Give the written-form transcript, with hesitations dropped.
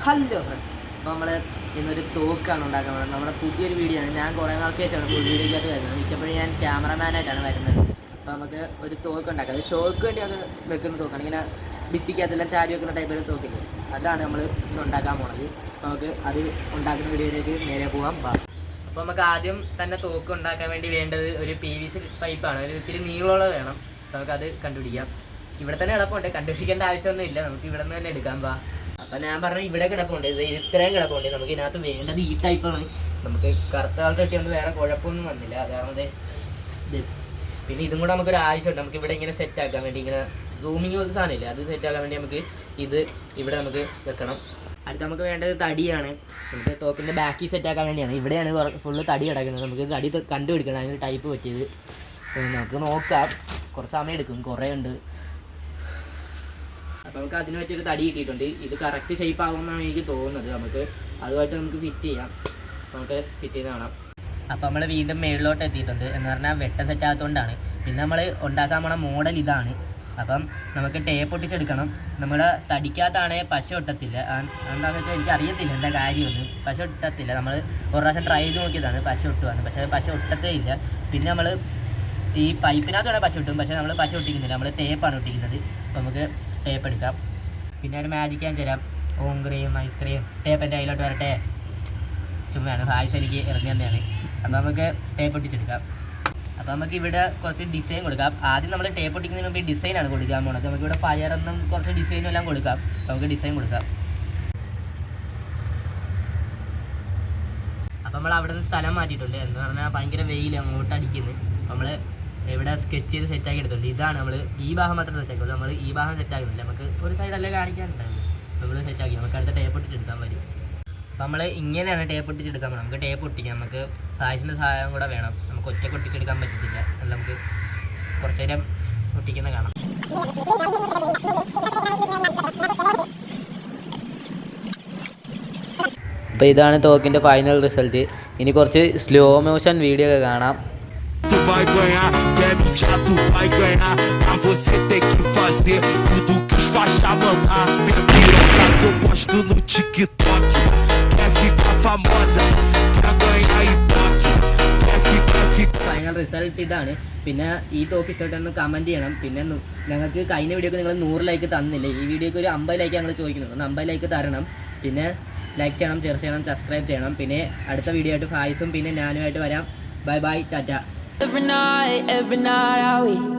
Hello friends, അപ്പോൾ നമ്മൾ ഇന്നൊരു തോക്കാണ് ഉണ്ടാക്കാൻ പോകുന്നത്. നമ്മുടെ പുതിയൊരു വീഡിയോ ആണ്. ഞാൻ കുറേ നാൾക്ക് ശേഷമാണ് ഫുൾ വീഡിയോയ്ക്കകത്ത് വരുന്നത്. മിക്കപ്പോഴും ഞാൻ ക്യാമറമാനായിട്ടാണ് വരുന്നത്. അപ്പോൾ നമുക്ക് ഒരു തോക്ക് ഉണ്ടാക്കാം. അത് ഷോക്ക് വേണ്ടി അത് വെക്കുന്ന തോക്കാണ്. ഇങ്ങനെ ഭിത്തിക്കകത്തെല്ലാം ചാരി വെക്കുന്ന ടൈപ്പിൽ തോക്കില്ലേ, അതാണ് നമ്മൾ ഇന്ന് ഉണ്ടാക്കാൻ പോകുന്നത്. അപ്പോൾ നമുക്ക് അത് ഉണ്ടാക്കുന്ന വീഡിയോയിലേക്ക് നേരെ പോകാം. അപ്പോൾ നമുക്ക് ആദ്യം തന്നെ തോക്ക് ഉണ്ടാക്കാൻ വേണ്ടി വേണ്ടത് ഒരു PVC പൈപ്പാണ്. ഒരു ഇത്തിരി നീളമുള്ളത് വേണം. നമുക്കത് കണ്ടുപിടിക്കാം. ഇവിടെ തന്നെ കിടപ്പുണ്ട്, കണ്ടുപിടിക്കേണ്ട ആവശ്യമൊന്നുമില്ല. നമുക്ക് ഇവിടെ നിന്ന് തന്നെ എടുക്കാം. അപ്പം ഞാൻ പറഞ്ഞു ഇവിടെ കിടപ്പുണ്ട്, ഇത് ഇത്രയും കിടപ്പുണ്ട്. നമുക്ക് ഇതിനകത്ത് വേണ്ടത് ഈ ടൈപ്പാണ്. നമുക്ക് കറുത്ത കാലത്ത് കിട്ടിയൊന്നും വേറെ കുഴപ്പമൊന്നും വന്നില്ല. അതാണത് ഇത്. പിന്നെ ഇതും കൂടെ നമുക്കൊരു ആവശ്യമുണ്ട്. നമുക്ക് ഇവിടെ ഇങ്ങനെ സെറ്റാക്കാൻ വേണ്ടി, ഇങ്ങനെ സൂമിങ് പോലത്തെ സാധനമില്ല, അത് സെറ്റാക്കാൻ വേണ്ടി നമുക്ക് ഇത് ഇവിടെ നമുക്ക് വെക്കണം. അടുത്ത് നമുക്ക് വേണ്ടത് തടിയാണ്. നമുക്ക് തോക്കിൻ്റെ ബാക്കി സെറ്റാക്കാൻ വേണ്ടിയാണ്. ഇവിടെയാണ് ഫുള്ള് തടി കിടക്കുന്നത്. നമുക്ക് തടി കണ്ടുപിടിക്കണം, അതിന് ടൈപ്പ് പറ്റിയത്. നമുക്ക് നോക്കാം, കുറച്ച് സമയം എടുക്കും, കുറേ ഉണ്ട്. അപ്പോൾ നമുക്ക് അതിന് പറ്റിയൊരു തടി കിട്ടിയിട്ടുണ്ട്. ഇത് കറക്റ്റ് ഷേപ്പ് ആകുമെന്നാണ് എനിക്ക് തോന്നുന്നത്. നമുക്ക് അതുമായിട്ട് നമുക്ക് ഫിറ്റ് ചെയ്യാം. നമുക്ക് ഫിറ്റ് ചെയ്ത് കാണാം. അപ്പോൾ നമ്മൾ വീണ്ടും മേളിലോട്ട് എത്തിയിട്ടുണ്ട്. എന്ന് പറഞ്ഞാൽ വെട്ട സെറ്റാകത്തോണ്ടാണ്. പിന്നെ നമ്മൾ ഉണ്ടാക്കാൻ പോണ മോഡൽ ഇതാണ്. അപ്പം നമുക്ക് ടേപ്പ് ഒട്ടിച്ചെടുക്കണം. നമ്മുടെ തടിക്കകത്താണ് പശ ഒട്ടത്തില്ല. എന്താണെന്ന് വെച്ചാൽ എനിക്ക് അറിയത്തില്ല എന്താ കാര്യമൊന്നും. പശ ഒട്ടത്തില്ല. നമ്മൾ ഒരു പ്രാവശ്യം ട്രൈ ചെയ്ത് നോക്കിയതാണ്, പശ ഒട്ടുവാണ്. പക്ഷേ പശ ഒട്ടത്തേ ഇല്ല. പിന്നെ നമ്മൾ ഈ പൈപ്പിനകത്ത് വേണേൽ പശ ഒട്ടും, പക്ഷേ നമ്മൾ പശ ഒട്ടിക്കുന്നില്ല, നമ്മൾ ടേപ്പാണ് ഒട്ടിക്കുന്നത്. അപ്പോൾ നമുക്ക് ടേപ്പ് എടുക്കാം. പിന്നെ ഒരു മാജിക് ഞാൻ തരാം. ഓം ക്രീം ഐസ്ക്രീം ടേപ്പ് എൻ്റെ കയ്യിലോട്ട് വരട്ടെ. ചുമ്മാണ് ഹായ്സ് എനിക്ക് ഇറങ്ങി തന്നെയാണ്. അപ്പോൾ നമുക്ക് ടേപ്പ് ഒട്ടിച്ചെടുക്കാം. അപ്പോൾ നമുക്ക് ഇവിടെ കുറച്ച് ഡിസൈൻ കൊടുക്കാം. ആദ്യം നമ്മൾ ടേപ്പ് ഒട്ടിക്കുന്നതിന് മുമ്പ് ഡിസൈനാണ് കൊടുക്കാൻ പോകുന്നത്. നമുക്കിവിടെ ഫയറെന്നും കുറച്ച് ഡിസൈനും എല്ലാം കൊടുക്കാം. നമുക്ക് ഡിസൈൻ കൊടുക്കാം. അപ്പോൾ നമ്മൾ അവിടെ നിന്ന് സ്ഥലം മാറ്റിയിട്ടുണ്ട്. എന്ന് പറഞ്ഞാൽ ഭയങ്കര വെയിൽ അങ്ങോട്ട് അടിക്കുന്നത്. നമ്മൾ ഇവിടെ സ്കെച്ച് ചെയ്ത് സെറ്റാക്കി എടുത്തിട്ടുണ്ട്. ഇതാണ് നമ്മൾ ഈ ഭാഗം മാത്രം സെറ്റാക്കുള്ളൂ. നമ്മൾ ഈ ഭാഗം സെറ്റാക്കുന്നില്ല. നമുക്ക് ഒരു സൈഡല്ലേ കാണിക്കാനുണ്ടായിരുന്നു. നമ്മൾ സെറ്റാക്കി നമുക്ക് അടുത്ത ടേപ്പ് ഒട്ടിച്ചെടുക്കാൻ പറ്റും. അപ്പോൾ നമ്മൾ ഇങ്ങനെയാണ് ടേപ്പ് ഒട്ടിച്ചെടുക്കാൻ പറ്റും. നമുക്ക് ടേപ്പ് ഒട്ടിക്കാം. നമുക്ക് സായിസിൻ്റെ സഹായം കൂടെ വേണം. നമുക്ക് ഒറ്റയ്ക്ക് ഒട്ടിച്ചെടുക്കാൻ പറ്റത്തില്ല. അല്ല, നമുക്ക് കുറച്ച് നേരം ഒട്ടിക്കുന്ന കാണാം. അപ്പോൾ ഇതാണ് തോക്കിൻ്റെ ഫൈനൽ റിസൾട്ട്. ഇനി കുറച്ച് സ്ലോ മോഷൻ വീഡിയോ ഒക്കെ കാണാം. Tu vai ganhar, quer mentir, tu vai ganhar. Pra você tem que fazer tudo que os faixa mandar. Minha piroca que eu posto no TikTok. Quer ficar famosa, quer ganhar Ibope. Quer ficar. Final result ഇതാണ്. പിന്നെ ഈ തോക്ക് ഇഷ്ടപ്പെട്ടൊന്ന് comment ചെയ്യണം. പിന്നെ ഞങ്ങൾക്ക് കഴിഞ്ഞ വീഡിയോക്ക് നിങ്ങൾ 100 ലൈക്ക് തന്നില്ല. ഈ വീഡിയോക്ക് ഒരു 50 ലൈക്ക് ഞങ്ങൾ ചോദിക്കുന്നുണ്ട്. ഒന്ന് 50 ലൈക്ക് തരണം. പിന്നെ ലൈക്ക് ചെയ്യണം, ഷെയർ ചെയ്യണം, സബ്സ്ക്രൈബ് ചെയ്യണം. പിന്നെ അടുത്ത വീഡിയോ ആയിട്ട് ഫായിസും പിന്നെ ഞാനുമായിട്ട് വരാം. Bye bye, Tata. Every night, I wait.